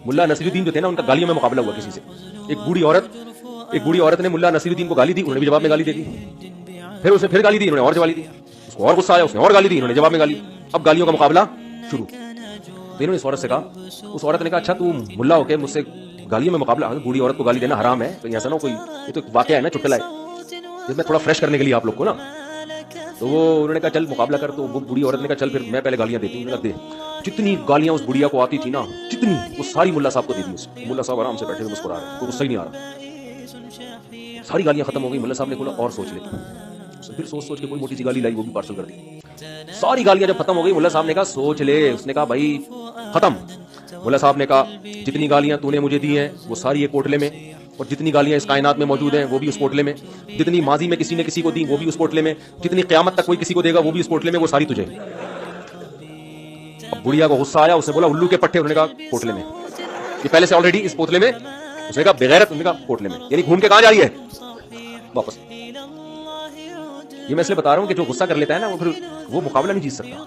ملا نصیرالدین جو تھے نا ان کا گالیوں میں مقابلہ ہوا کسی سے. ایک بوڑھی عورت نے ملا نصیرالدین کو گالی دی, انہوں نے بھی جواب میں گالی دے دی. پھر اسے پھر گالی دی, انہوں نے اور جواب دی. اس کو اور غصہ آیا, اس نے اور گالی دی, انہوں نے جواب میں گالی. اب گالیوں کا مقابلہ شروع. تو انہوں نے اس عورت سے کہا, اس عورت نے کہا اچھا تو ملا ہو کے مجھ سے گالیوں میں مقابلہ, بوڑھی عورت کو گالی دینا حرام ہے, کہیں ایسا نہ کوئی, یہ تو واقعہ ہے نا چٹکلا ہے, جس میں تھوڑا فریش کرنے کے لیے آپ لوگ کو نا. تو وہ انہوں نے کہا چل مقابلہ کر. تو وہ بوڑھی عورت نے کہا چل پھر میں پہلے گالیاں دیتی ہوں. دے جتنی گالیاں اس بڑھیا کو آتی تھی نا, جتنی, وہ ساری ملا صاحب کو دے دی. ملا صاحب آرام سے بیٹھے ہوئے مسکرا رہے ہیں, تو غصہ ہی نہیں آ رہا. ساری گالیاں ختم ہو گئی. ملا صاحب نے کھولا اور سوچ لیتا, پھر سوچ کے کوئی موٹی سی گالی لائی, وہ بھی پارسل کر دی. ساری گالیاں جب ختم ہو گئی, ملا صاحب نے کہا سوچ لے. اس نے کہا بھائی ختم. ملا صاحب نے کہا جتنی گالیاں تو نے مجھے دی ہیں وہ ساری ایک پوٹلے میں, اور جتنی گالیاں اس کائنات میں موجود ہیں وہ بھی اس پوٹلے میں, جتنی ماضی میں کسی نے کسی کو دی وہ بھی اس پوٹلے میں, جتنی قیامت تک کوئی کسی کو دے گا وہ بھی اس پوٹلے میں, وہ ساری تجھے. اب بڑھیا کو غصہ آیا, اس نے بولا الو کے پٹھے, انہوں نے کہا پوٹلے میں, یہ پہلے سے آلریڈی اس پوتلے میں. اس نے کہا بغیرت, انہوں نے کہا پوٹلے میں, یعنی گھوم کے کہاں جا رہی ہے واپس. یہ میں اس لیے بتا رہا ہوں کہ جو غصہ کر لیتا ہے نا وہ پھر وہ مقابلہ نہیں جیت سکتا.